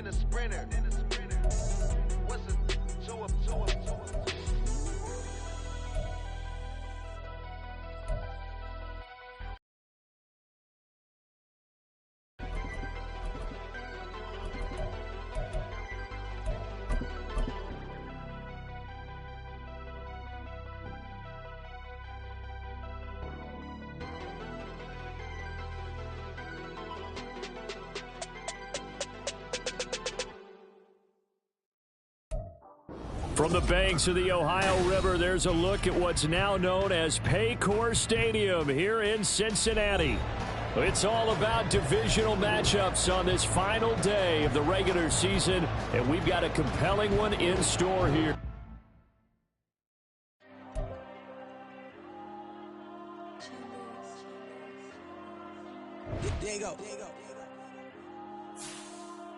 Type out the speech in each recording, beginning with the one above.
than a sprinter. What's a From the banks of the Ohio River, there's a look at what's now known as Paycor Stadium here in Cincinnati. It's all about divisional matchups on this final day of the regular season, and we've got a compelling one in store here. Diego.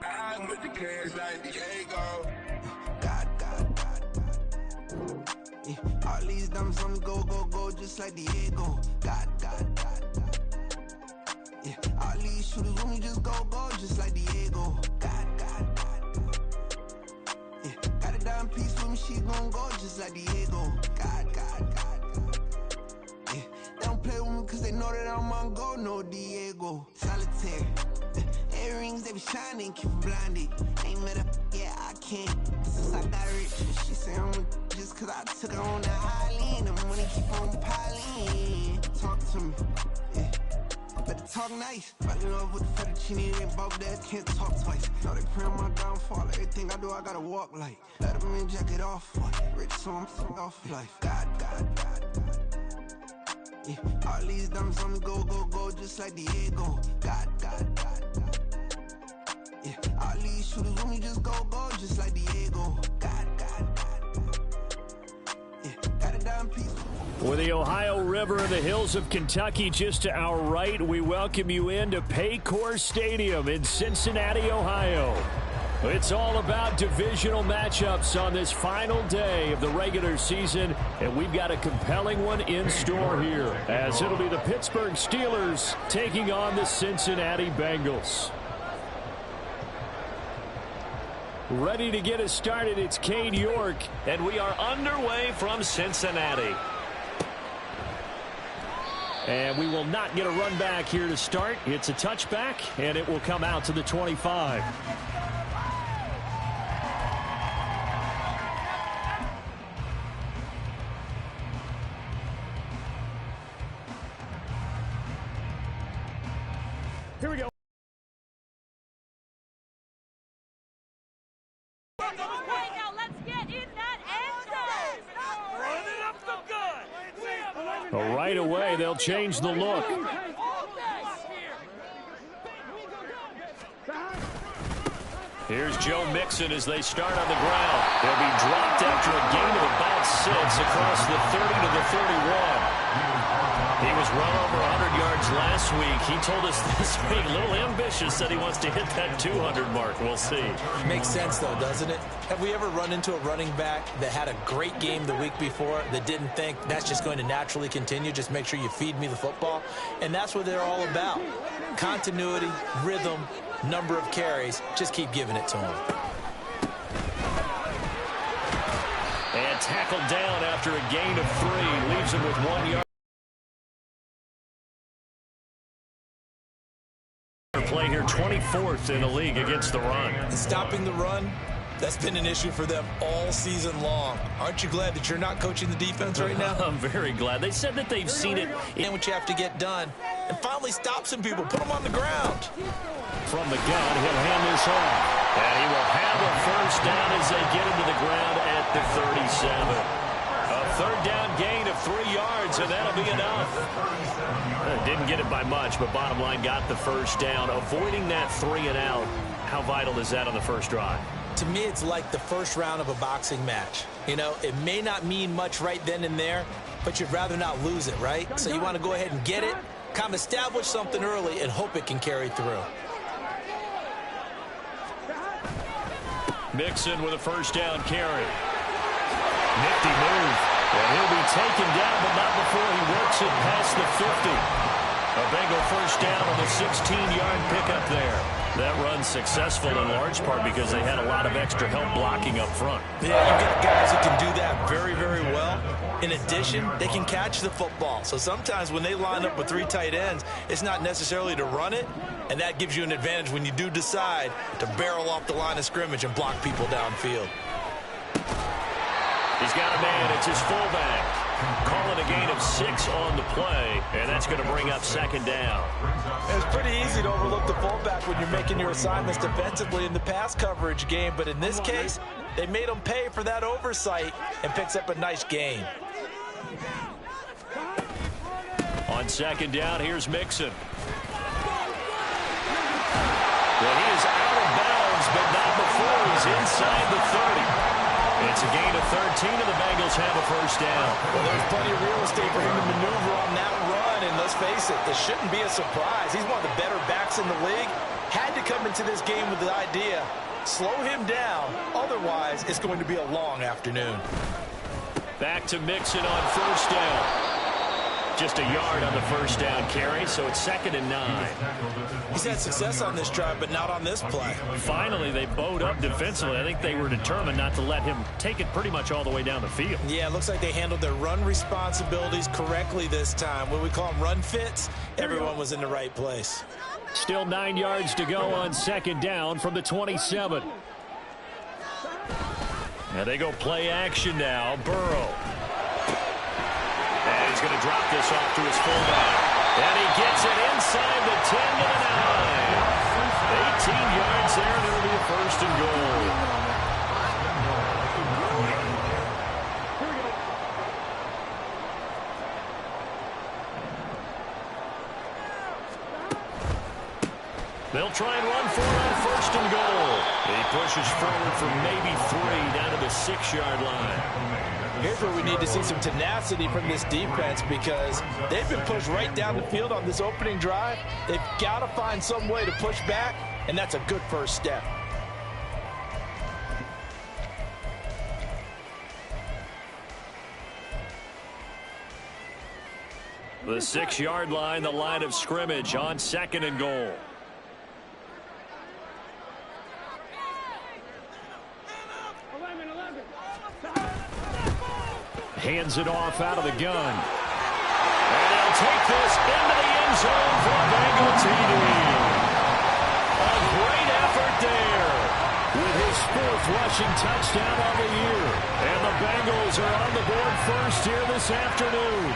I'm with the cash like Diego. God. Yeah, all these diamonds on me go, just like Diego. God. Yeah, all these shooters on me just go, just like Diego. God. Yeah, got a dime piece with me, she gon' go just like Diego. God. Yeah, they don't play with me cause they know that I'm on go, no Diego. Solitaire. Earrings, they be shining, keep blinded. Ain't met up, yeah, I can't. Since I got rich, she say I'm just cause I took her on the island. The money keep on piling. Talk to me, yeah. Better talk nice. Fell in love with the fettuccine and both dads can't talk twice. Now they pray on my downfall. Everything I do, I gotta walk like. Let them in jacket off, rich, so I'm off life. God. Yeah, all these diamonds on me go, just like Diego. God. Yeah, all these shooters on me just go, just like Diego. God. Yeah, got a dime piece. With the Ohio River and the hills of Kentucky just to our right, we welcome you into Paycor Stadium in Cincinnati, Ohio. It's all about divisional matchups on this final day of the regular season, and we've got a compelling one in store here, as it'll be the Pittsburgh Steelers taking on the Cincinnati Bengals. Ready to get us started, it's Cade York, and we are underway from Cincinnati. And we will not get a run back here to start. It's a touchback, and it will come out to the 25. Here we go. Right away, they'll change the look. Here's Joe Mixon as they start on the ground. They'll be dropped after a gain of about 6 across the 30 to the 31. He was well over 100 yards last week. He told us this week, a little ambitious, said he wants to hit that 200 mark. We'll see. Makes sense, though, doesn't it? Have we ever run into a running back that had a great game the week before that didn't think that's just going to naturally continue? Just make sure you feed me the football. And that's what they're all about. Continuity, rhythm, number of carries. Just keep giving it to him. And tackled down after a gain of 3. Leaves him with 1 yard. Play here 24th in the league against the run. Stopping the run, that's been an issue for them all season long. Aren't you glad that you're not coaching the defense right now? I'm very glad. They said that they've seen it. And what you have to get done and finally stop some people, put them on the ground. From the gun, he'll hand this off. And he will have a first down as they get into the ground at the 37. A third down gain of 3 yards, and that'll be enough. Didn't get it by much, but bottom line got the first down. Avoiding that 3 and out, how vital is that on the first drive? To me, it's like the first round of a boxing match. You know, it may not mean much right then and there, but you'd rather not lose it, right? So you want to go ahead and get it, kind of establish something early, and hope it can carry through. Mixon with a first down carry. Nifty move. And he'll be taken down, but not before he works it past the 50. A Bengal first down on the 16-yard pickup there. That run's successful in large part because they had a lot of extra help blocking up front. Yeah, you get guys who can do that very, very well. In addition, they can catch the football. So sometimes when they line up with 3 tight ends, it's not necessarily to run it, and that gives you an advantage when you do decide to barrel off the line of scrimmage and block people downfield. He's got a man. It's his fullback. Calling a gain of 6 on the play, and that's going to bring up second down. It's pretty easy to overlook the fullback when you're making your assignments defensively in the pass coverage game, but in this case, they made him pay for that oversight and picks up a nice gain. On second down, here's Mixon. Well, he is out of bounds, but not before he's inside the 30. It's a gain of 13, and the Bengals have a first down. Well, there's plenty of real estate for him to maneuver on that run, and let's face it, this shouldn't be a surprise. He's one of the better backs in the league. Had to come into this game with the idea, slow him down, otherwise it's going to be a long afternoon. Back to Mixon on first down. Just a yard on the first down carry, so it's 2nd and 9. He's had success on this drive, but not on this play. Finally, they bowed up defensively. I think they were determined not to let him take it pretty much all the way down the field. Yeah, it looks like they handled their run responsibilities correctly this time. What we call them run fits, everyone was in the right place. Still 9 yards to go on second down from the 27. And they go play action now. Burrow. And he's going to drop this off to his fullback. And he gets it inside the 10 to the 9. 18 yards there, and it'll be a first and goal. They'll try and run for it on first and goal. He pushes forward for maybe 3 down to the 6-yard line. Here's where we need to see some tenacity from this defense because they've been pushed right down the field on this opening drive. They've got to find some way to push back, and that's a good first step. The 6-yard line, the line of scrimmage on second and goal. Hands it off out of the gun. And he'll take this into the end zone for a Bengal TD. A great effort there with his 4th rushing touchdown on the year. And the Bengals are on the board first here this afternoon.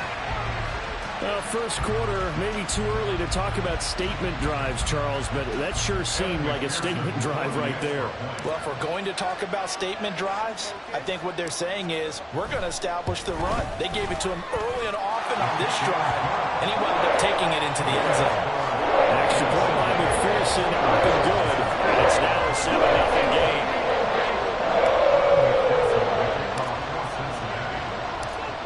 First quarter, maybe too early to talk about statement drives, Charles, but that sure seemed like a statement drive right there. Well, if we're going to talk about statement drives, I think what they're saying is we're going to establish the run. They gave it to him early and often on this drive, and he wound up taking it into the end zone. An extra point by McPherson, up and good, and it's now a 7-0 game.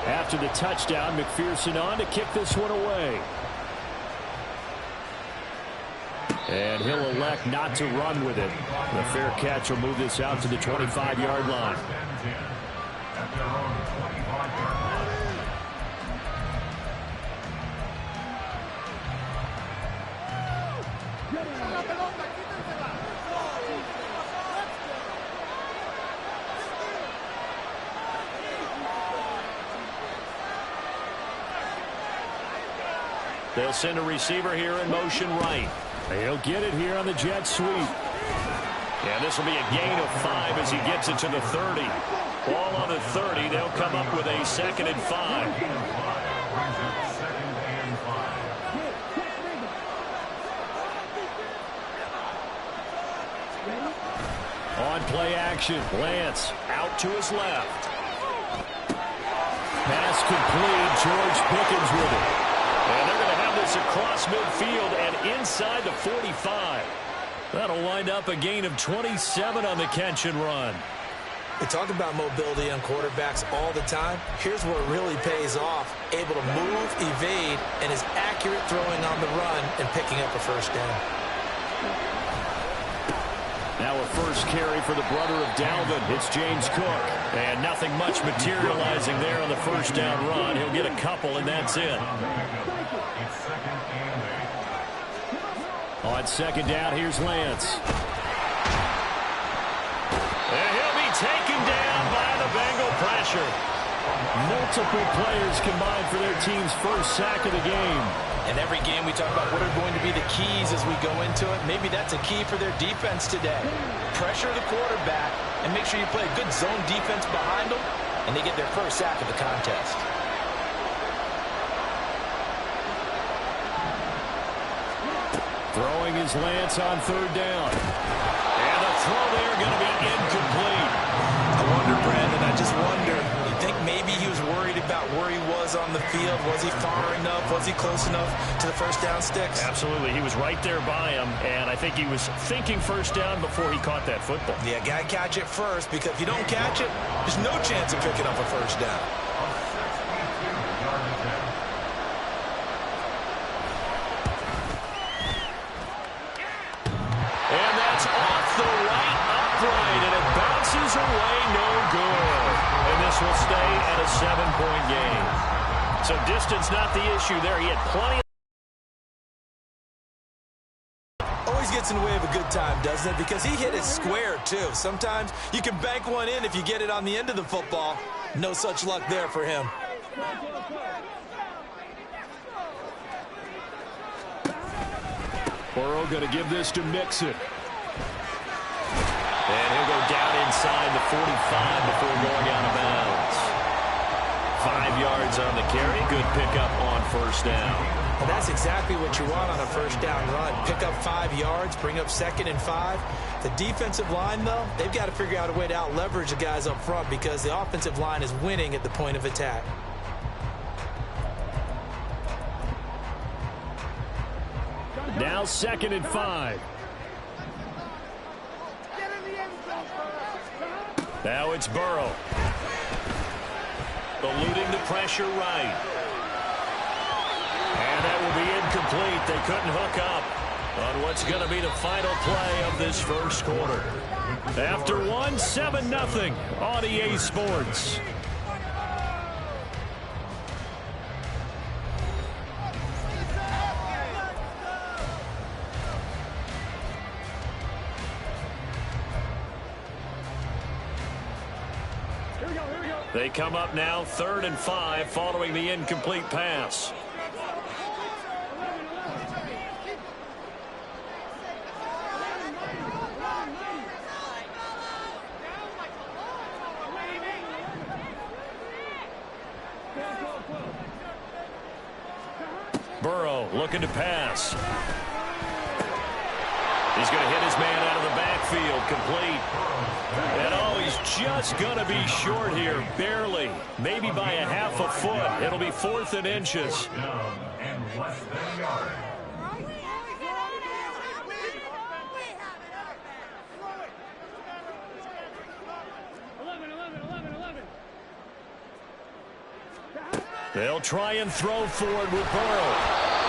After the touchdown, McPherson on to kick this one away. And he'll elect not to run with it. The fair catch will move this out to the 25-yard line. They'll send a receiver here in motion right. He'll get it here on the jet sweep. And this will be a gain of 5 as he gets it to the 30. Ball on the 30. They'll come up with a 2nd and 5. On play action, Lance out to his left. Pass complete. George Pickens with it. And they're going to have this across midfield and inside the 45. That'll wind up a gain of 27 on the catch and run. We talk about mobility on quarterbacks all the time. Here's where it really pays off. Able to move, evade, and is accurate throwing on the run and picking up a first down. Now a first carry for the brother of Dalvin. It's James Cook. And nothing much materializing there on the first down run. He'll get a couple, and that's it. On second down, here's Lance. And he'll be taken down by the Bengal pressure. Multiple players combined for their team's first sack of the game. And every game we talk about what are going to be the keys as we go into it. Maybe that's a key for their defense today. Pressure the quarterback and make sure you play a good zone defense behind them, and they get their first sack of the contest. Throwing his Lance on third down. And the throw there going to be incomplete. I wonder, Brandon, I just wonder, you think maybe he was worried about where he was on the field? Was he far enough? Was he close enough to the first down sticks? Absolutely. He was right there by him, and I think he was thinking first down before he caught that football. Yeah, got to catch it first, because if you don't catch it, there's no chance of picking up a first down. And that's off the right upright, and it bounces away, no good. And this will stay at a 7-point game. So distance not the issue there. He had plenty. Always gets in the way of a good time, doesn't it? Because he hit it square, too. Sometimes you can bank one in if you get it on the end of the football. No such luck there for him. Burrow going to give this to Mixon. And he'll go down inside the 45 before going out of bounds. 5 yards on the carry. Good pickup on first down. And that's exactly what you want on a first down run. Pick up 5 yards, bring up 2nd and 5. The defensive line, though, they've got to figure out a way to out-leverage the guys up front because the offensive line is winning at the point of attack. Now 2nd and 5. Now it's Burrow. Eluding the pressure right. And that will be incomplete. They couldn't hook up on what's going to be the final play of this first quarter. After 1, 7-0 on EA Sports. They come up now 3rd and 5 following the incomplete pass. Burrow looking to pass. He's going to hit his man out of the backfield, complete. And oh, he's just going to be short here, barely, maybe by a half a foot. It'll be 4th and inches. They'll try and throw forward with Burrow.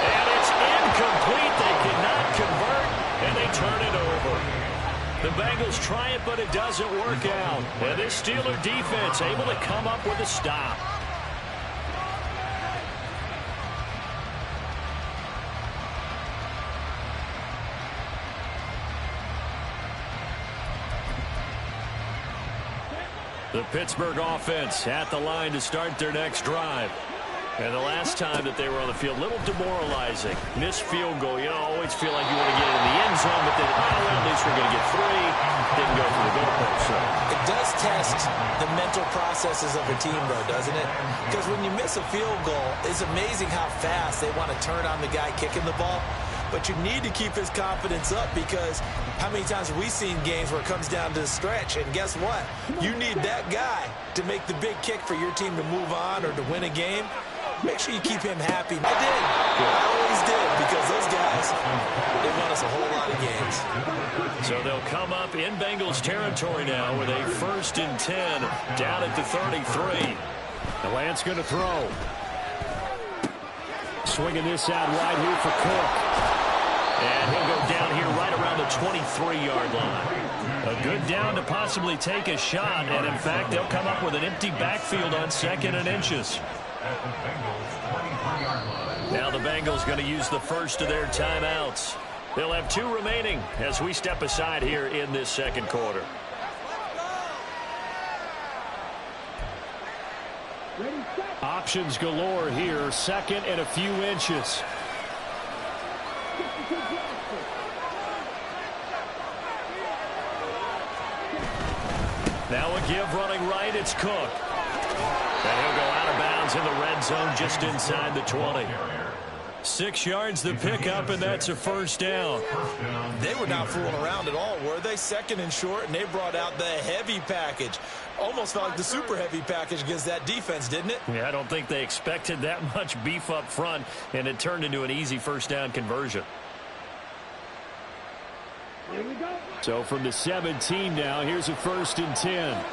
And it's incomplete. They cannot convert, and they turn it over. The Bengals try it, but it doesn't work out. And this Steeler defense able to come up with a stop. The Pittsburgh offense at the line to start their next drive. And the last time that they were on the field, a little demoralizing. Missed field goal. You know, always feel like you want to get it in the end zone, but then, well, at least we're going to get 3. Didn't go for the goalpost. So it does test the mental processes of a team, though, doesn't it? Because when you miss a field goal, it's amazing how fast they want to turn on the guy kicking the ball. But you need to keep his confidence up because how many times have we seen games where it comes down to the stretch? And guess what? You need that guy to make the big kick for your team to move on or to win a game. Make sure you keep him happy. I did. I always did because those guys, they won us a whole lot of games. So they'll come up in Bengals territory now with a 1st and 10 down at the 33. The Lance going to throw. Swinging this out wide here for Cook. And he'll go down here right around the 23-yard line. A good down to possibly take a shot. And, in fact, they'll come up with an empty backfield on 2nd and inches. Now the Bengals going to use the first of their timeouts. They'll have 2 remaining as we step aside here in this second quarter. Options galore here. Second and a few inches. Now a give running right. It's Cook. And he'll go out of bounds in the red zone just inside the 20. 6 yards the pickup, and that's a first down. They were not fooling around at all, were they? Second and short, and they brought out the heavy package. Almost felt like the super heavy package against that defense, didn't it? Yeah, I don't think they expected that much beef up front, and it turned into an easy first down conversion. So from the 17 now, here's a 1st and 10.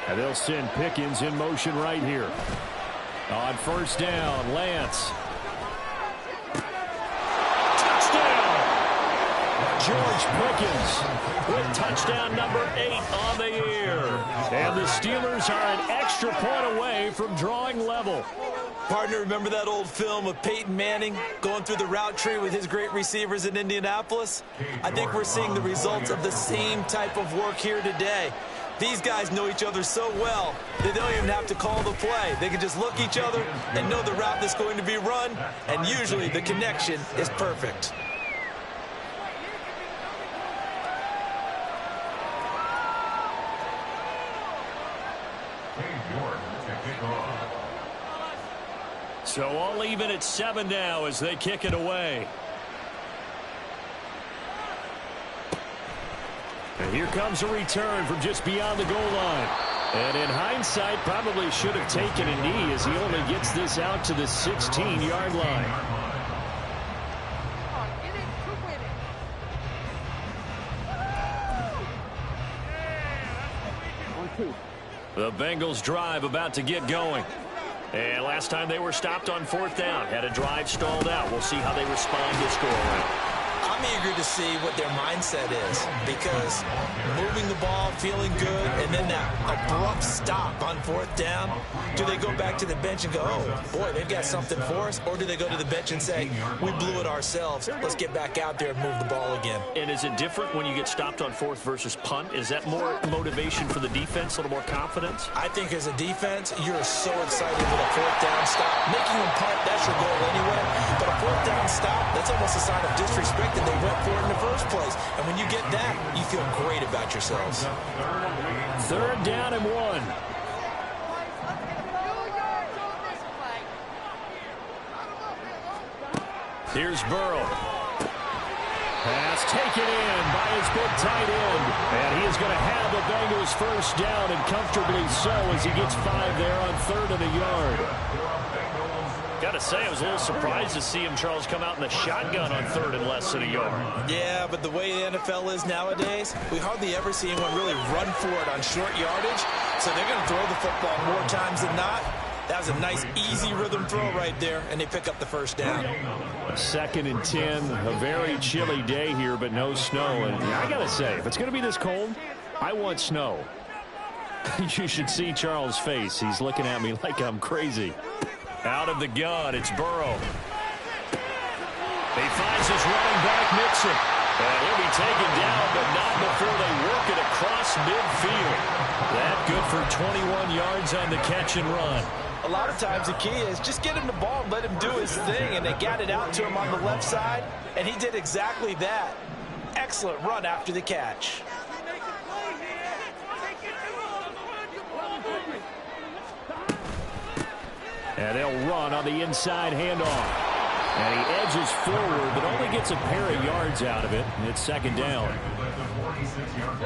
And they'll send Pickens in motion right here. On 1st down, Lance. Touchdown! George Pickens with touchdown number 8 on the year. And the Steelers are an extra point away from drawing level. Partner, remember that old film of Peyton Manning going through the route tree with his great receivers in Indianapolis? I think we're seeing the results of the same type of work here today. These guys know each other so well that they don't even have to call the play. They can just look each other and know the route that's going to be run, and usually the connection is perfect. So all even at 7 now as they kick it away. And here comes a return from just beyond the goal line. And in hindsight, probably should have taken a knee as he only gets this out to the 16-yard line. The Bengals drive about to get going. And last time they were stopped on 4th down, had a drive stalled out. We'll see how they respond this go around. I'm eager to see what their mindset is, because moving the ball, feeling good, and then that abrupt stop on 4th down, do they go back to the bench and go, oh, boy, they've got something for us, or do they go to the bench and say, we blew it ourselves, let's get back out there and move the ball again? And is it different when you get stopped on 4th versus punt? Is that more motivation for the defense, a little more confidence? I think as a defense, you're so excited with a 4th down stop. Making them punt, that's your goal anyway, but a 4th down stop, that's almost a sign of disrespect that they went for it in the first place. And when you get that, you feel great about yourselves. 3rd down and 1. Here's Burrow. Pass taken in by his big tight end. And he is going to have the Bengals first down, and comfortably so as he gets 5 there on 3rd and a yard. Got to say, I was a little surprised to see him, Charles, come out in the shotgun on 3rd and less than a yard. Yeah, but the way the NFL is nowadays, we hardly ever see anyone really run for it on short yardage. So they're going to throw the football more times than not. That was a nice, easy rhythm throw right there, and they pick up the first down. 2nd and 10, a very chilly day here, but no snow. And I got to say, if it's going to be this cold, I want snow. You should see Charles' face. He's looking at me like I'm crazy. Out of the gun, it's Burrow. He finds his running back, Mixon. And he'll be taken down, but not before they work it across midfield. That good for 21 yards on the catch and run. A lot of times the key is just get him the ball and let him do his thing, and they got it out to him on the left side, and he did exactly that. Excellent run after the catch. And they'll run on the inside handoff. And he edges forward, but only gets a pair of yards out of it. And it's 2nd down.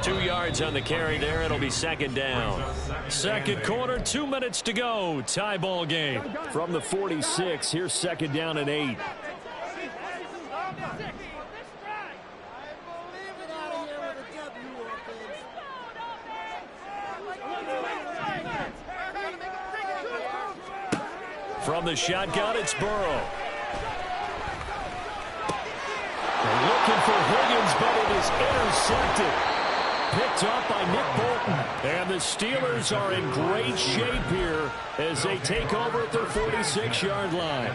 2 yards on the carry there. It'll be 2nd down. Second quarter, 2 minutes to go. Tie ball game. From the 46, here's 2nd down and 8. From the shotgun, it's Burrow. They're looking for Higgins, but it is intercepted. picked up by Nick Bolton. And the Steelers are in great shape here as they take over at their 46-yard line.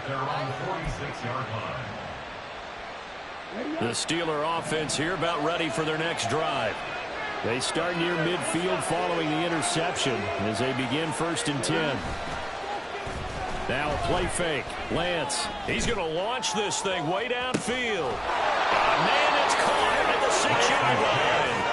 The Steeler offense here about ready for their next drive. They start near midfield following the interception as they begin 1st and 10. Now a play fake. Lance, he's going to launch this thing way downfield. Man, it's caught at the 6-yard line.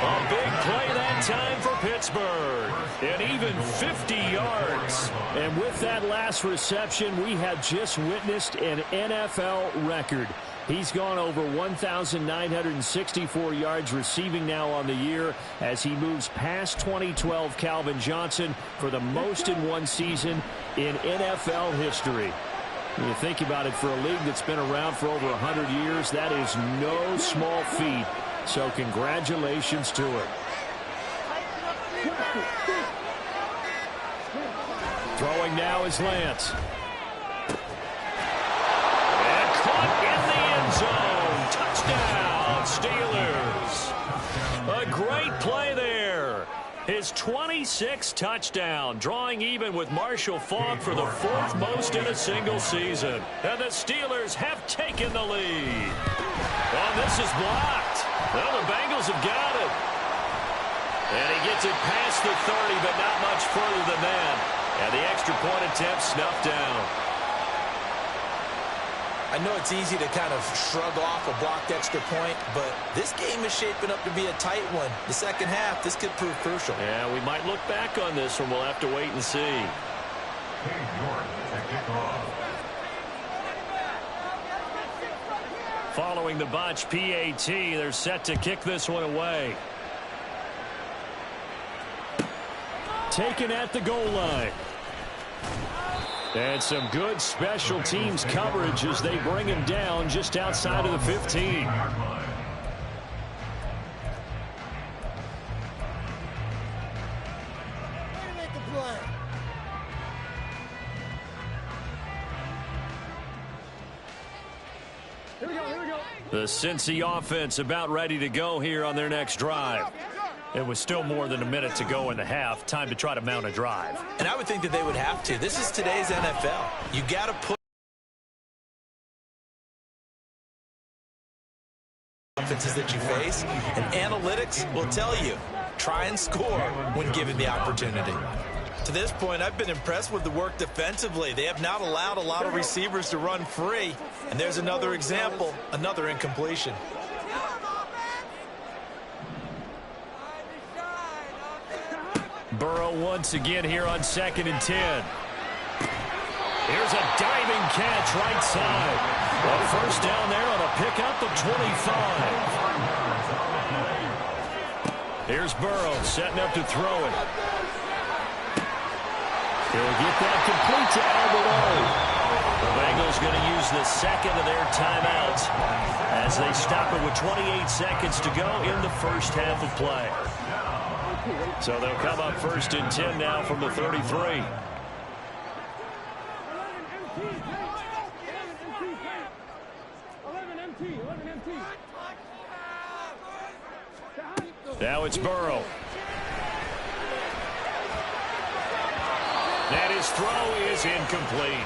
A big play that time for Pittsburgh. And even 50 yards. And with that last reception, we have just witnessed an NFL record. He's gone over 1,964 yards receiving now on the year as he moves past 2012 Calvin Johnson for the most in one season in NFL history. When you think about it, for a league that's been around for over 100 years, that is no small feat. So congratulations to him. Throwing now is Lance. And caught in the end zone. Touchdown, Steelers. A great play there. His 26th touchdown, drawing even with Marshall Faulk for the 4th most in a single season. And the Steelers have taken the lead. And this is blocked. Well, the Bengals have got it. And he gets it past the 30, but not much further than that. And the extra point attempt snuffed down. I know it's easy to kind of shrug off a blocked extra point, but this game is shaping up to be a tight one. The second half, this could prove crucial. Yeah, we might look back on this one. We'll have to wait and see. Following the botch PAT, they're set to kick this one away. Taken at the goal line. And some good special teams coverage as they bring him down just outside of the 15. The Cincy offense about ready to go here on their next drive. It was still more than a minute to go in the half. Time to try to mount a drive. And I would think that they would have to. This is today's NFL. You got to put offenses that you face, and analytics will tell you, try and score when given the opportunity. To this point, I've been impressed with the work defensively. They have not allowed a lot of receivers to run free. And there's another example, another incompletion. Burrow once again here on 2nd and 10. Here's a diving catch right side. A first down there on a pickup of 25. Here's Burrow setting up to throw it. He'll get that complete to Albert. The Bengals going to use the second of their timeouts as they stop it with 28 seconds to go in the first half of play. So they'll come up 1st and 10 now from the 33. Now it's Burrow. And his throw is incomplete.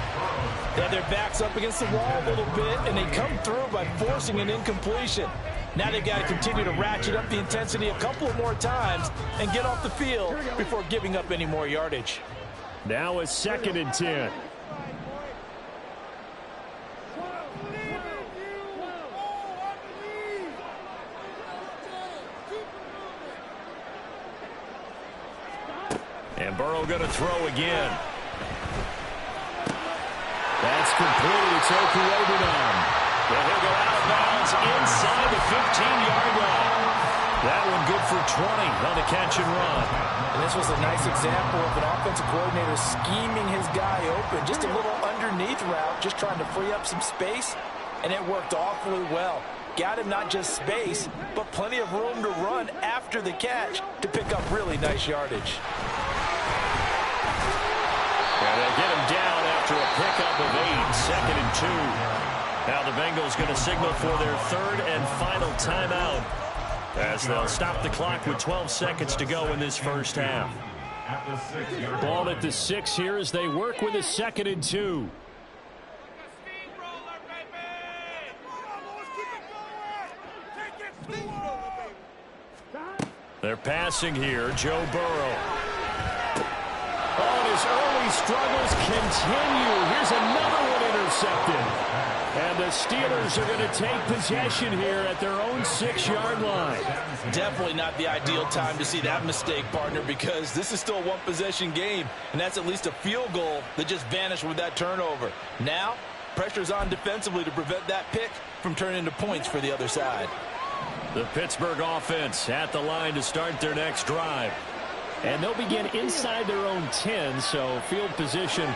Yeah, their back's up against the wall a little bit, and they come through by forcing an incompletion. Now they've got to continue to ratchet up the intensity a couple of more times and get off the field before giving up any more yardage. Now it's 2nd and 10. And Burrow going to throw again. That's complete. It's Okuwebunam. And he'll go out of bounds inside the 15-yard line. That one good for 20 on the catch and run. And this was a nice example of an offensive coordinator scheming his guy open. Just a little underneath route, just trying to free up some space, and it worked awfully well. Got him not just space, but plenty of room to run after the catch to pick up really nice yardage. And they get him down after a pickup of 8, 2nd and 2. Now the Bengals going to signal for their 3rd and final timeout. as they'll stop the clock with 12 seconds to go in this first half. Ball at the 6 here as they work with a 2nd and 2. They're passing here. Joe Burrow. Oh, and his early struggles continue. Here's another one intercepted. And the Steelers are going to take possession here at their own 6-yard line. Definitely not the ideal time to see that mistake, partner, because this is still a one-possession game, and that's at least a field goal that just vanished with that turnover. Now, pressure's on defensively to prevent that pick from turning into points for the other side. The Pittsburgh offense at the line to start their next drive. And they'll begin inside their own 10, so field position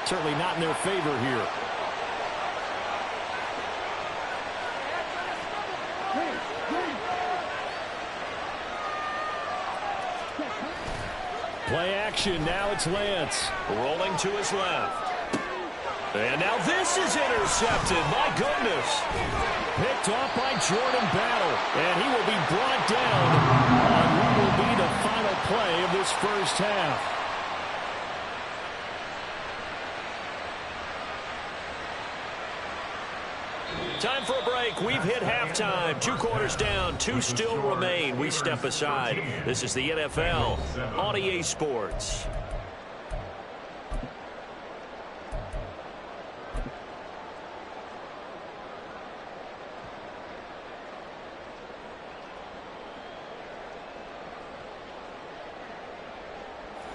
certainly not in their favor here. Play action, now it's Lance. Rolling to his left. And now this is intercepted, my goodness. Picked off by Jordan Battle, and he will be brought down on what will be the final play of this first half. Time for a break. We've hit halftime. 2 quarters down. 2 still remain. We step aside. This is the NFL on EA Sports.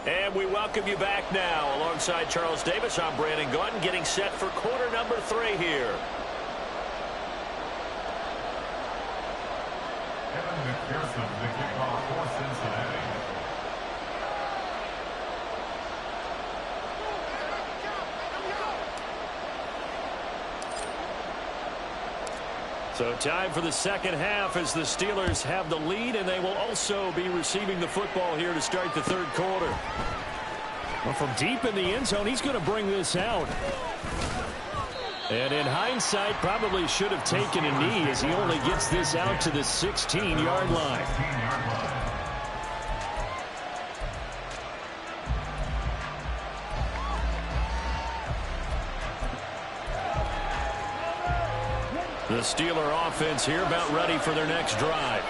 And we welcome you back now. Alongside Charles Davis, I'm Brandon Gordon, getting set for quarter number 3 here. The kickoff for Cincinnati. So time for the second half as the Steelers have the lead, and they will also be receiving the football here to start the third quarter. Well, from deep in the end zone, he's going to bring this out. And in hindsight, probably should have taken a knee as he only gets this out to the 16-yard line. The Steeler offense here about ready for their next drive.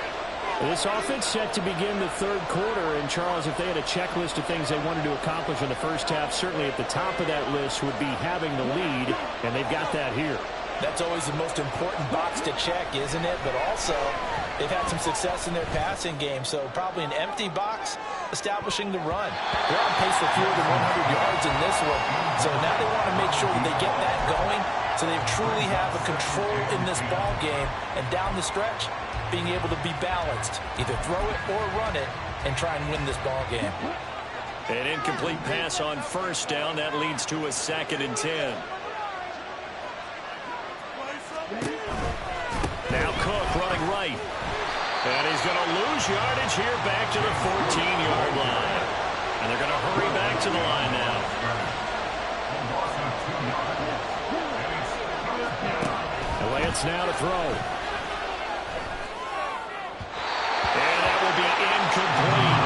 This offense set to begin the third quarter. And, Charles, if they had a checklist of things they wanted to accomplish in the first half, certainly at the top of that list would be having the lead, and they've got that here. That's always the most important box to check, isn't it? But also, they've had some success in their passing game, so probably an empty box establishing the run. They're on pace for fewer than 100 yards in this one, so now they want to make sure that they get that going so they truly have a control in this ball game, and down the stretch, being able to be balanced, either throw it or run it, and try and win this ball game. An incomplete pass on first down. That leads to a 2nd and 10. Now Cook running right. And he's going to lose yardage here back to the 14-yard line. And they're going to hurry back to the line now. Lance now to throw. And that will be incomplete.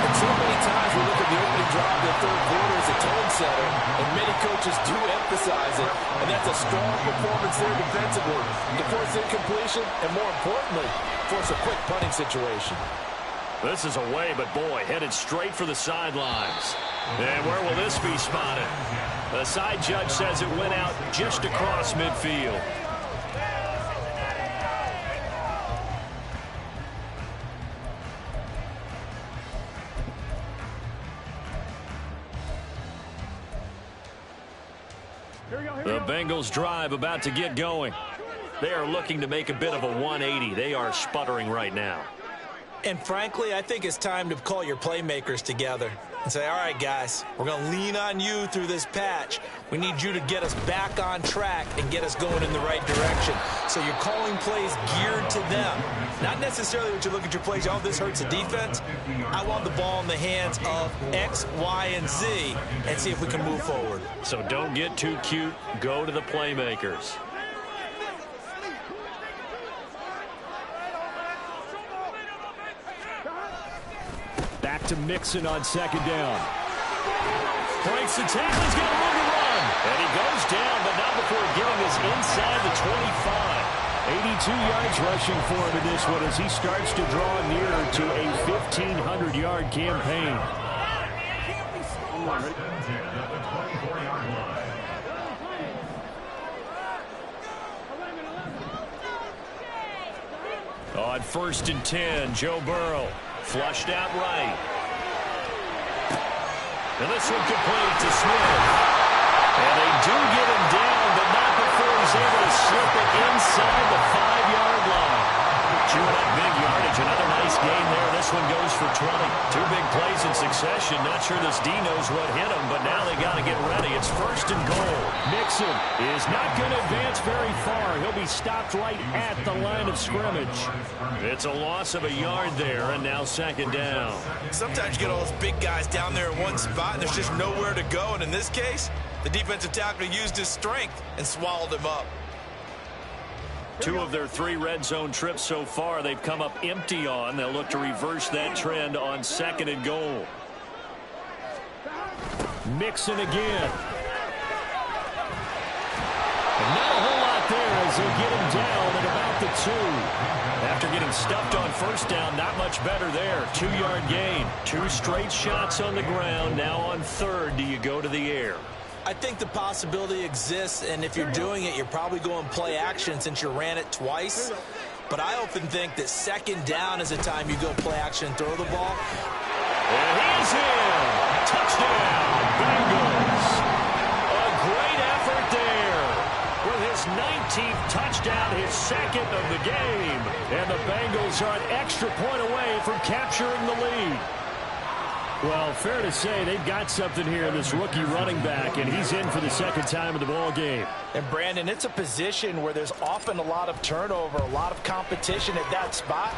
And so many times we look at the opening drive of the third quarter as a tone setter, and many coaches do emphasize it, and that's a strong performance there defensively to force incompletion and, more importantly, force a quick punting situation. This is away, but boy, headed straight for the sidelines. And where will this be spotted? The side judge says it went out just across midfield. The Bengals drive about to get going. They are looking to make a bit of a 180. They are sputtering right now. And frankly, I think it's time to call your playmakers together and say, all right, guys, we're going to lean on you through this patch. We need you to get us back on track and get us going in the right direction. So you're calling plays geared to them. Not necessarily what you look at your plays, oh, this hurts the defense. I want the ball in the hands of X, Y, and Z and see if we can move forward. So don't get too cute. Go to the playmakers. to Mixon on second down. Breaks the tackle. He's got room to run. And he goes down, but not before getting us inside the 25. 82 yards rushing for him in this one as he starts to draw nearer to a 1,500-yard campaign. On 1st and 10, Joe Burrow flushed out right. And this one complete to Smith. And they do get him down, but not before he's able to slip it inside the 5-yard line. Chewing up big yardage. Another nice gain there. This one goes for 20. 2 big plays in succession. Not sure this D knows what hit him, but now they got to get ready. It's 1st and goal. Mixon is not going to advance very far. He'll be stopped right at the line of scrimmage. It's a loss of a yard there, and now 2nd down. Sometimes you get all those big guys down there in one spot, and there's just nowhere to go. And in this case, the defensive tackle used his strength and swallowed him up. 2 of their 3 red zone trips so far they've come up empty on. They'll look to reverse that trend on 2nd and goal. Mixon again. And not a whole lot there as they get him down at about the 2. After getting stuffed on 1st down, not much better there. 2-yard gain. 2 straight shots on the ground. Now on 3rd, do you go to the air? I think the possibility exists, and if you're doing it, you're probably going play action since you ran it twice. But I often think that 2nd down is the time you go play action and throw the ball. And he's in. Touchdown, Bengals. A great effort there. With his 19th touchdown, his 2nd of the game. And the Bengals are an extra point away from capturing the lead. Well, fair to say they've got something here in this rookie running back, and he's in for the 2nd time of the ball game. And, Brandon, it's a position where there's often a lot of turnover, a lot of competition at that spot.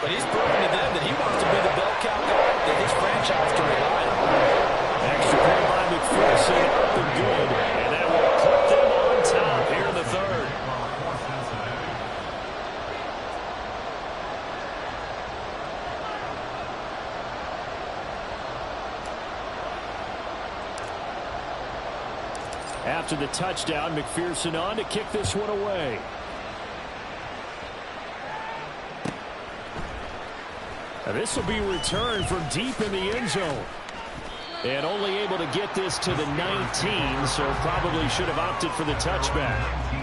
But he's proven to them that he wants to be the bell cow guy that his franchise can rely on. Extra point by McPherson, up and good. And that will put them on top here in the 3rd. After the touchdown, McPherson on to kick this one away. Now this will be returned from deep in the end zone. And only able to get this to the 19, so probably should have opted for the touchback.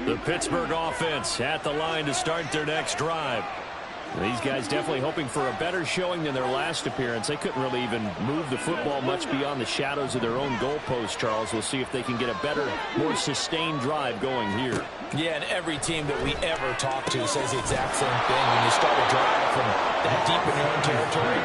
The Pittsburgh offense at the line to start their next drive. These guys definitely hoping for a better showing than their last appearance. They couldn't really even move the football much beyond the shadows of their own goalpost, Charles. We'll see if they can get a better, more sustained drive going here. Yeah, and every team that we ever talk to says the exact same thing. When you start a drive from that deep in your own territory,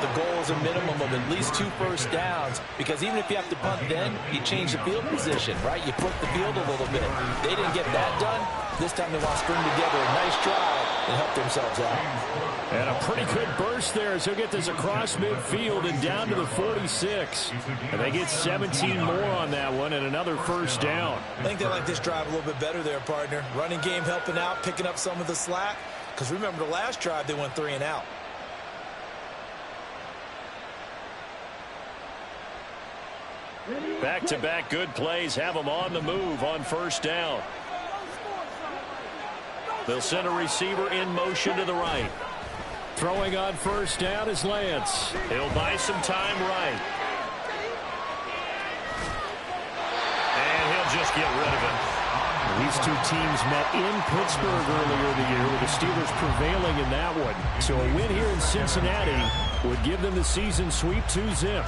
the goal is a minimum of at least 2 first downs, because even if you have to punt then, you change the field position, right? You flip the field a little bit. They didn't get that done. This time they want to string together a nice drive and help themselves out. And a pretty good burst there as he'll get this across midfield and down to the 46. And they get 17 more on that one and another first down. I think they like this drive a little bit better there, partner. Running game helping out, picking up some of the slack. Because remember the last drive, they went 3 and out. Back-to-back good plays have them on the move on first down. They'll send a receiver in motion to the right. Throwing on first down is Lance. He'll buy some time right. And he'll just get rid of it. These two teams met in Pittsburgh earlier in the year with the Steelers prevailing in that one. So a win here in Cincinnati would give them the season sweep 2-zip.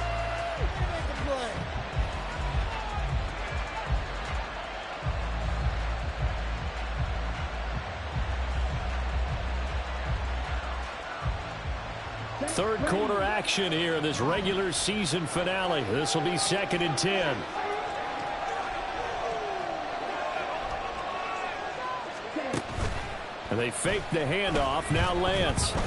Third quarter action here in this regular season finale. This will be 2nd and 10. And they fake the handoff. Now Lance. Oh,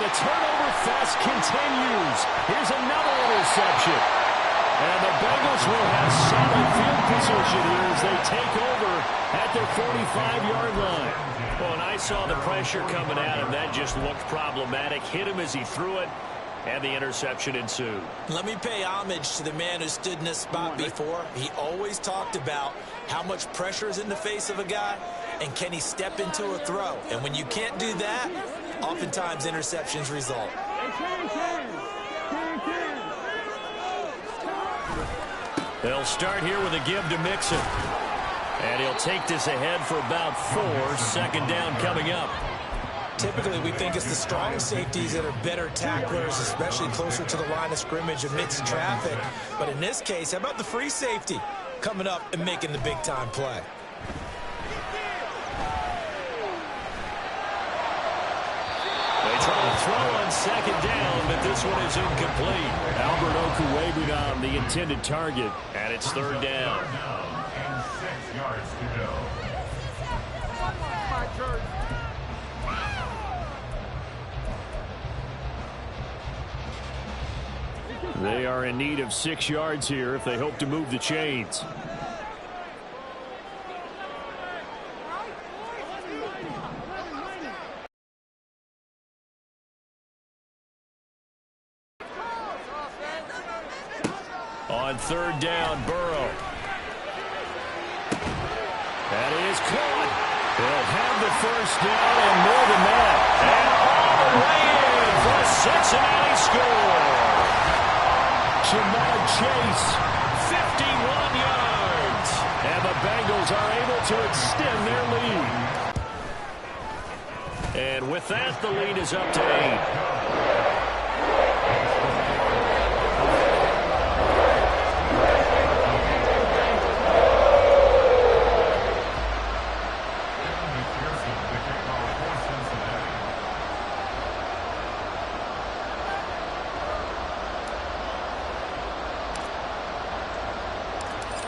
the turnover fest continues. Here's another interception. And the Bengals will have solid field position here as they take over at their 45-yard line. Well, and I saw the pressure coming at him. That just looked problematic. Hit him as he threw it, and the interception ensued. Let me pay homage to the man who stood in this spot before. He always talked about how much pressure is in the face of a guy, and can he step into a throw. And when you can't do that, oftentimes interceptions result. They'll start here with a give to Mixon. And he'll take this ahead for about 4. Second down coming up. Typically, we think it's the strong safeties that are better tacklers, especially closer to the line of scrimmage amidst traffic. But in this case, how about the free safety coming up and making the big-time play? They try to throw on second down, but this one is incomplete. Albert Okuwebuna on the intended target, and it's third down. And 6 yards to go. They are in need of 6 yards here if they hope to move the chains. On third down, Burrow. That is caught. They'll have the first down and more than that. And all the way in for a Cincinnati score. Jamar Chase, 51 yards. And the Bengals are able to extend their lead. And with that, the lead is up to 8.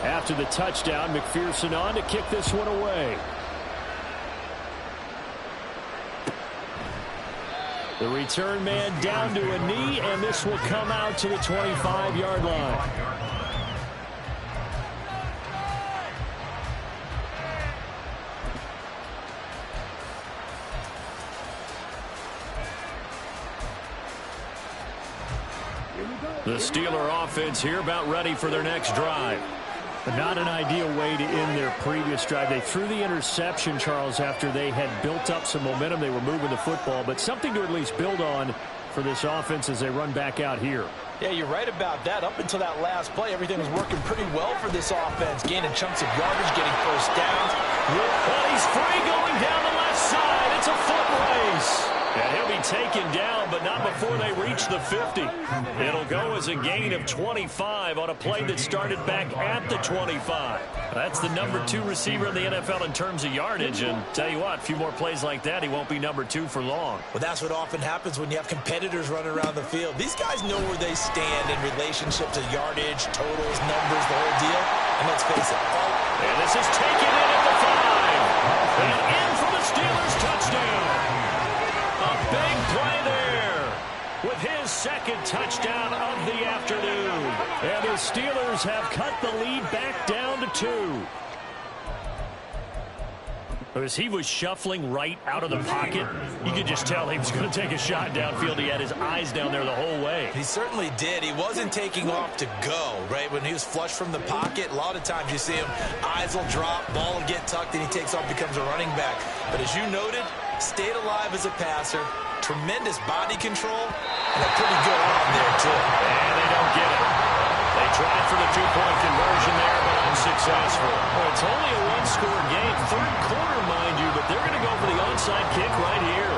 After the touchdown, McPherson on to kick this one away. The return man down to a knee, and this will come out to the 25-yard line. The Steeler offense here about ready for their next drive. Not an ideal way to end their previous drive. They threw the interception, Charles, after they had built up some momentum. They were moving the football, but something to at least build on for this offense as they run back out here. Yeah, you're right about that. Up until that last play, everything was working pretty well for this offense. Gaining chunks of yardage, getting first downs. Well, he's free going down the left side. It's a foot race. And he'll be taken down, but not before they reach the 50. It'll go as a gain of 25 on a play that started back at the 25. That's the number 2 receiver in the NFL in terms of yardage. And tell you what, a few more plays like that, he won't be number 2 for long. Well, that's what often happens when you have competitors running around the field. These guys know where they stand in relationship to yardage, totals, numbers, the whole deal. And let's face it. And this is taken in at the 5. And in for the Steelers touchdown. A big play there with his second touchdown of the afternoon. And the Steelers have cut the lead back down to 2. As he was shuffling right out of the pocket, you could just tell he was going to take a shot downfield. He had his eyes down there the whole way. He certainly did. He wasn't taking off to go, right? When he was flush from the pocket, a lot of times you see him, eyes will drop, ball will get tucked, and he takes off, becomes a running back. But as you noted, stayed alive as a passer, tremendous body control, and a pretty good arm there, too. And they don't get it. They tried for the 2-point conversion there, but unsuccessful. Well, it's only a 1-score game. Third quarter, mind you, but they're going to go for the onside kick right here.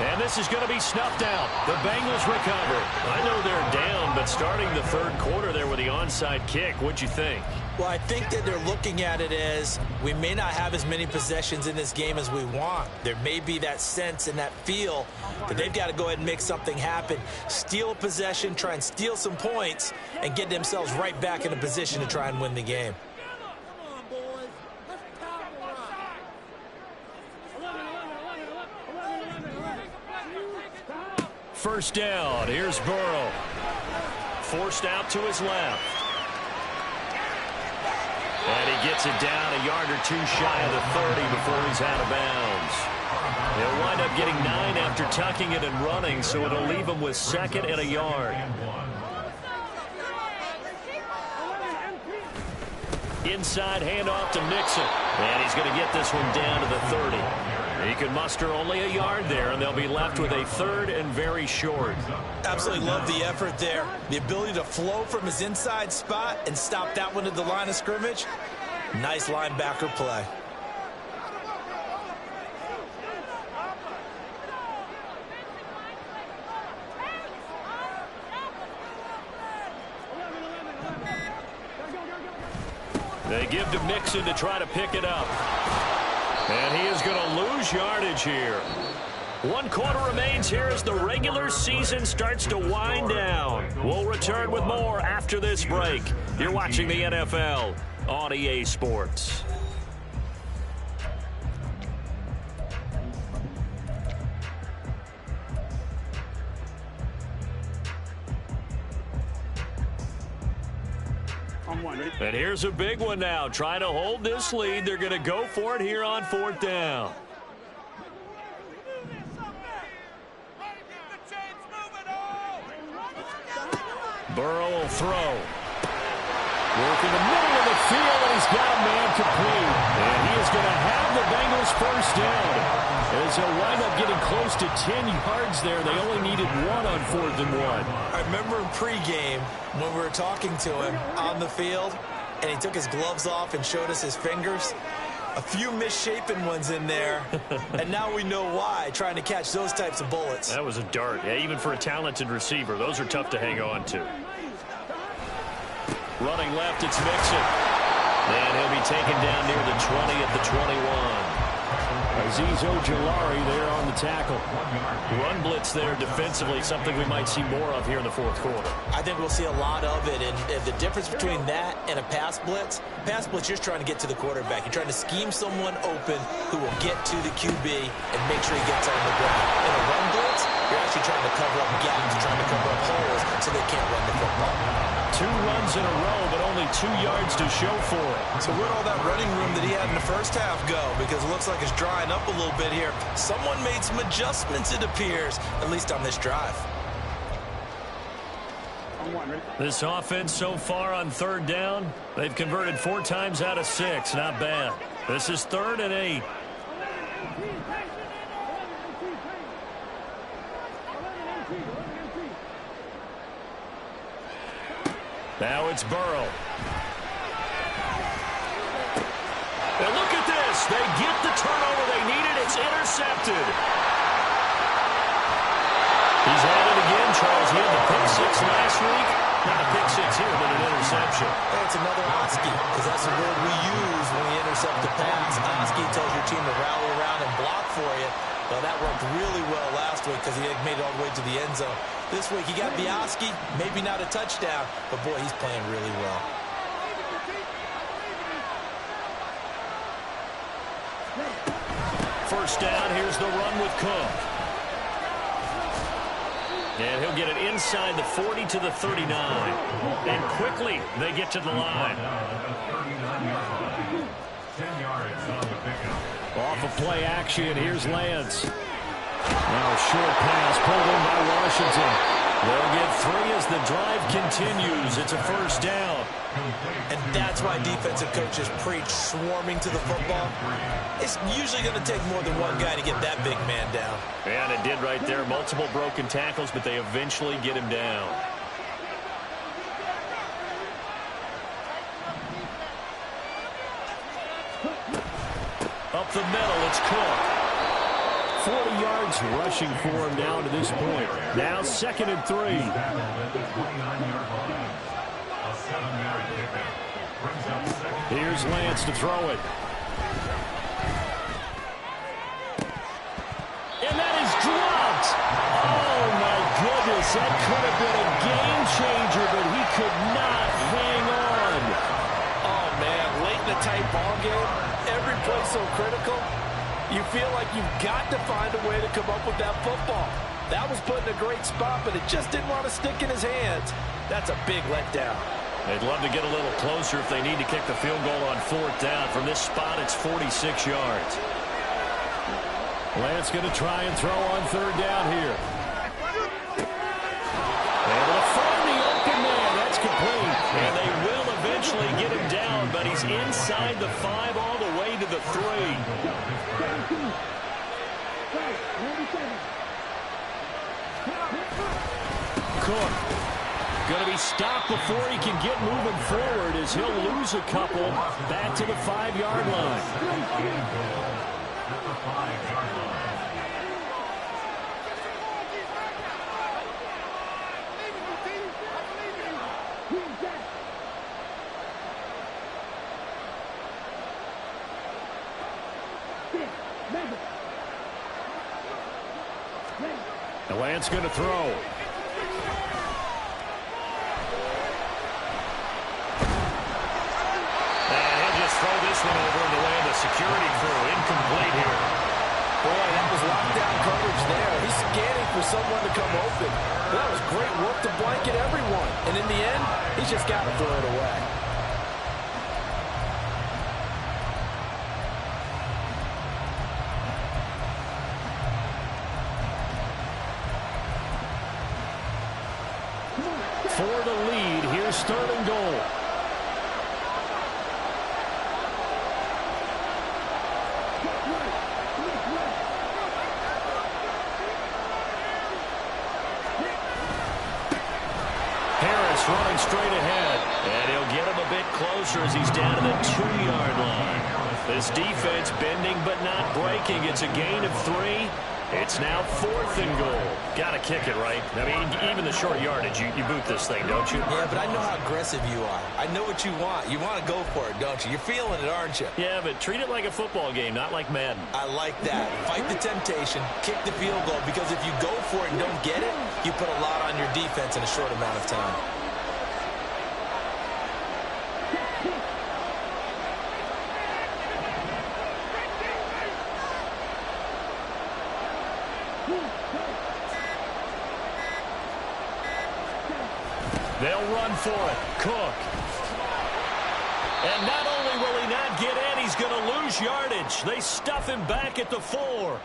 And this is going to be snuffed out. The Bengals recover. I know they're down, but starting the third quarter there with the onside kick, what'd you think? Well, I think that they're looking at it as we may not have as many possessions in this game as we want. There may be that sense and that feel that they've got to go ahead and make something happen, steal a possession, try and steal some points, and get themselves right back in a position to try and win the game. first down. Here's Burrow. Forced out to his left. And he gets it down a yard or two shy of the 30 before he's out of bounds. He'll wind up getting 9 after tucking it and running, so it'll leave him with 2nd and a yard. Inside handoff to Mixon. And he's going to get this one down to the 30. He can muster only a yard there, and they'll be left with a 3rd and very short. Absolutely love the effort there. The ability to flow from his inside spot and stop that one at the line of scrimmage. Nice linebacker play. They give to Mixon to try to pick it up. And he is going to lose yardage here. 1 quarter remains here as the regular season starts to wind down. We'll return with more after this break. You're watching the NFL on EA Sports. And here's a big one now. Trying to hold this lead. They're going to go for it here on 4th down. Burrow will throw. Work in the middle of the field, and he's got a man complete. And he is going to have the Bengals first down. As they'll wind up getting close to 10 yards there. They only needed 1 on 4th and 1. I remember in pregame when we were talking to him on the field, and he took his gloves off and showed us his fingers. A few misshapen ones in there, and now we know why, trying to catch those types of bullets. That was a dart. Yeah, even for a talented receiver, those are tough to hang on to. Running left, it's Mixon. And he'll be taken down near the 20 at the 21. Azeez Ojulari there on the tackle. Run blitz there defensively, something we might see more of here in the 4th quarter. I think we'll see a lot of it, and the difference between that and a pass blitz, you're just trying to get to the quarterback. You're trying to scheme someone open who will get to the QB and make sure he gets on the ground. In a run blitz, you're actually trying to cover up gaps, trying to cover up holes so they can't run the football. 2 runs in a row, but only 2 yards to show for it. So where'd all that running room that he had in the first half go? Because it looks like it's drying up a little bit here. Someone made some adjustments, it appears, at least on this drive. This offense so far on 3rd down, they've converted 4 times out of 6. Not bad. This is 3rd and 8. Now it's Burrow. And look at this. They get the turnover they needed. It's intercepted. He's had it again, Charles. He had the pick 6 last week. Not a pick 6 here, but an interception. Hey, it's another Oski, because that's the word we use when we intercept the pass. Oski tells your team to rally around and block for you. Well, that worked really well last week because he had made it all the way to the end zone. This week he got the Oski, maybe not a touchdown, but boy, he's playing really well. First down, here's the run with Cook. And he'll get it inside the 40 to the 39. And quickly they get to the line. 10 yards on the pickup. Off of play action, here's Lance. Now a short pass pulled in by Washington. They'll get 3 as the drive continues. It's a first down. And that's why defensive coaches preach swarming to the football. It's usually going to take more than one guy to get that big man down. And it did right there. Multiple broken tackles, but they eventually get him down. Up the middle, it's Cook. 40 yards rushing for him down to this point. Now 2nd and 3. Here's Lance to throw it. And that is dropped. Oh, my goodness. That could have been a game changer, but he could not hang on. Oh, man, late in a tight ball game, every play so critical. You feel like you've got to find a way to come up with that football. That was put in a great spot, but it just didn't want to stick in his hands. That's a big letdown. They'd love to get a little closer if they need to kick the field goal on 4th down. From this spot, it's 46 yards. Lance going to try and throw on 3rd down here. Able to find the open man. That's complete. And they will eventually get him down, but he's inside the 5 all the way to the 3. Cook going to be stopped before he can get moving forward as he'll lose a couple back to the 5-yard line. The Lance going to throw. Throw this one over in the way of the security crew. Incomplete here. Boy, that was lockdown coverage there. He's scanning for someone to come open. That was great work to blanket everyone. And in the end, he's just got to throw it away. For the lead, here's 3rd and goal. Running straight ahead, and he'll get him a bit closer as he's down to the 2-yard line. This defense bending but not breaking. It's a gain of 3. It's now 4th and goal. Got to kick it, right? I mean, even the short yardage, you boot this thing, don't you? Yeah, but I know how aggressive you are. I know what you want. You want to go for it, don't you? You're feeling it, aren't you? Yeah, but treat it like a football game, not like Madden. I like that. Fight the temptation, kick the field goal, because if you go for it and don't get it, you put a lot on your defense in a short amount of time. They'll run for it. Cook. And not only will he not get in, he's going to lose yardage. They stuff him back at the 4.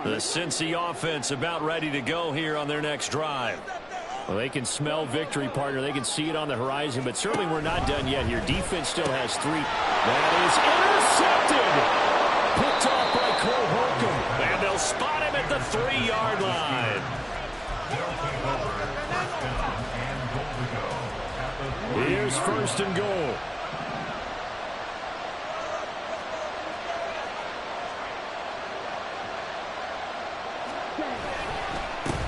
The Cincy offense about ready to go here on their next drive. Well, they can smell victory, partner. They can see it on the horizon, but certainly we're not done yet here. Defense still has 3. That is intercepted. Picked off by Cole Holcomb. And they'll spot him at the 3-yard line. Here's 1st and goal.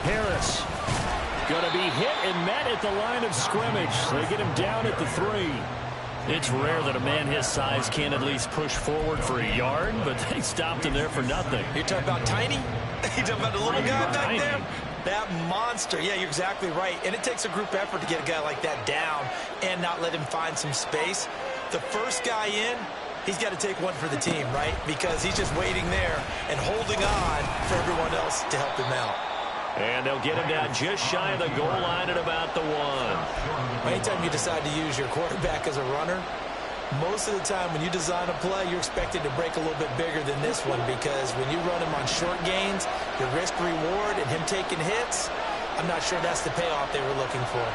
Harris going to be hit and met at the line of scrimmage. They get him down at the 3. It's rare that a man his size can at least push forward for a yard, but they stopped him there for nothing. You're talking about tiny? You're talking about the little guy back there? That monster. Yeah, you're exactly right. And it takes a group effort to get a guy like that down and not let him find some space. The first guy in, he's got to take one for the team, right? Because he's just waiting there and holding on for everyone else to help him out. And they'll get him down just shy of the goal line at about the 1. Anytime you decide to use your quarterback as a runner, most of the time when you design a play, you're expected to break a little bit bigger than this one, because when you run him on short gains, the risk-reward and him taking hits, I'm not sure that's the payoff they were looking for.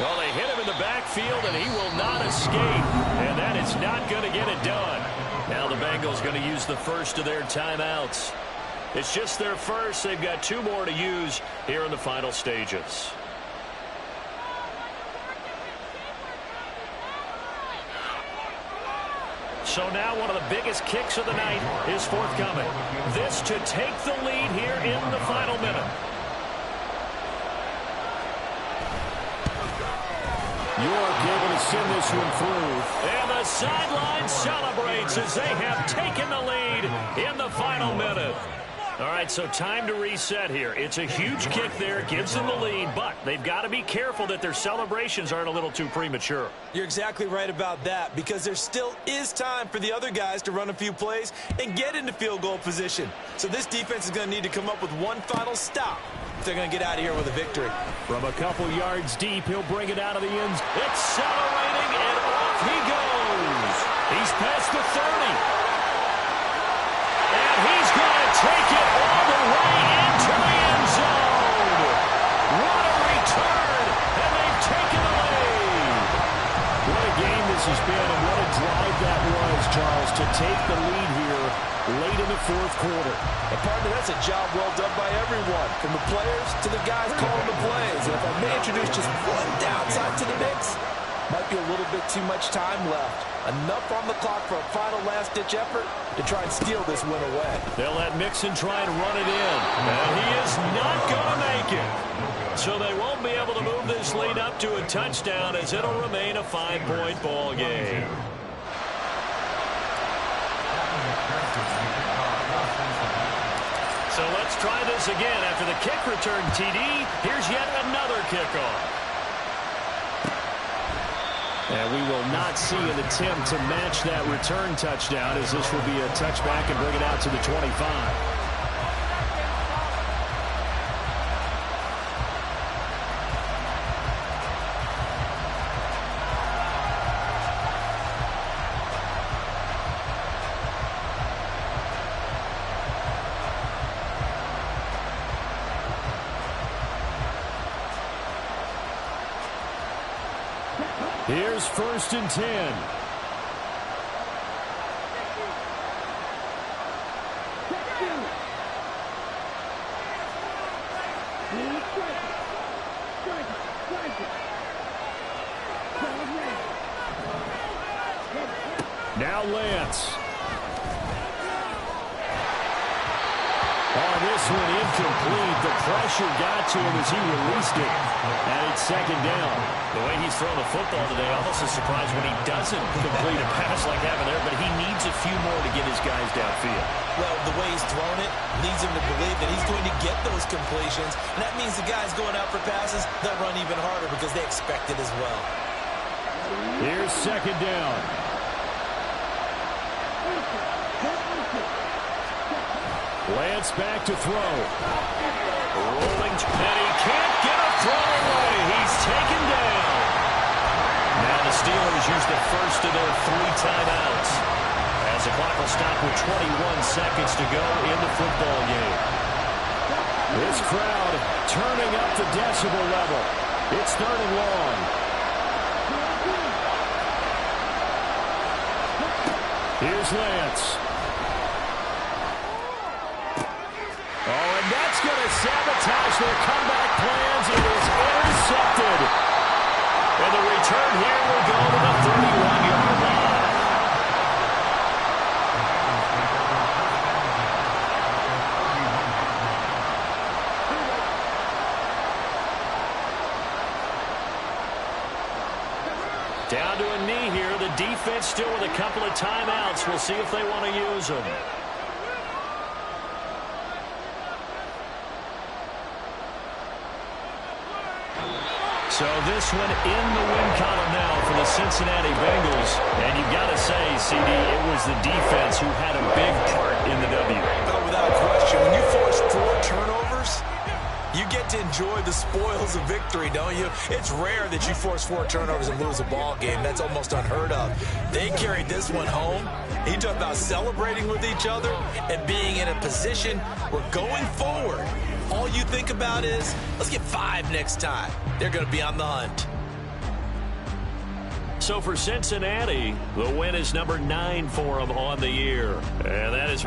Well, they hit him in the backfield, and he will not escape. And that is not going to get it done. Now the Bengals going to use the first of their timeouts. It's just their first. They've got 2 more to use here in the final stages. So now one of the biggest kicks of the night is forthcoming. This to take the lead here in the final minute. York able to send this one through. And the sideline celebrates as they have taken the lead in the final minute. All right, so time to reset here. It's a huge kick there, gives them the lead, but they've got to be careful that their celebrations aren't a little too premature. You're exactly right about that, because there still is time for the other guys to run a few plays and get into field goal position. So this defense is going to need to come up with one final stop if they're going to get out of here with a victory. From a couple yards deep, he'll bring it out of the ends. Accelerating, and off he goes. He's past the 30. And he's going to take it all the way into the end zone. What a return, and they've taken the lead. What a game this has been, and what a drive that was, Charles, to take the lead here late in the fourth quarter. And partner, that's a job well done by everyone, from the players to the guys calling the plays. And if I may introduce just one downside to the mix, might be a little bit too much time left. Enough on the clock for a final last-ditch effort to try and steal this win away. They'll let Mixon try and run it in, and he is not going to make it. So they won't be able to move this lead up to a touchdown, as it'll remain a 5-point ball game. So let's try this again. After the kick return TD, here's yet another kickoff. And we will not see an attempt to match that return touchdown, as this will be a touchback and bring it out to the 25. Here's 1st and 10. Now Lance. Oh, this one incomplete. The pressure got to him as he released it. And it's 2nd down. The way he's thrown the football today, almost a surprise when he doesn't complete a pass like that there, but he needs a few more to get his guys downfield. Well, the way he's thrown it leads him to believe that he's going to get those completions. And that means the guys going out for passes, they'll run even harder because they expect it as well. Here's 2nd down. Lance back to throw. Rolling, and he can't get a throw away. He's taken down. Now the Steelers use the first of their 3 timeouts, as the clock will stop with 21 seconds to go in the football game. This crowd turning up the decibel level. It's 3rd and long. Here's Lance. Oh, and that's going to sabotage their comeback plans. It is intercepted. And the return here will go to the 31-yard line. Down to a knee here. The defense still with a couple of timeouts. We'll see if they want to use them. So this one in the win column now for the Cincinnati Bengals. And you've got to say, CD, it was the defense who had a big part in the W. Oh, without question. When you force 4 turnovers, you get to enjoy the spoils of victory, don't you? It's rare that you force 4 turnovers and lose a ball game. That's almost unheard of. They carried this one home. He talked about celebrating with each other and being in a position where going forward, all you think about is, let's get 5 next time. They're going to be on the hunt. So for Cincinnati, the win is number 9 for them on the year. And that is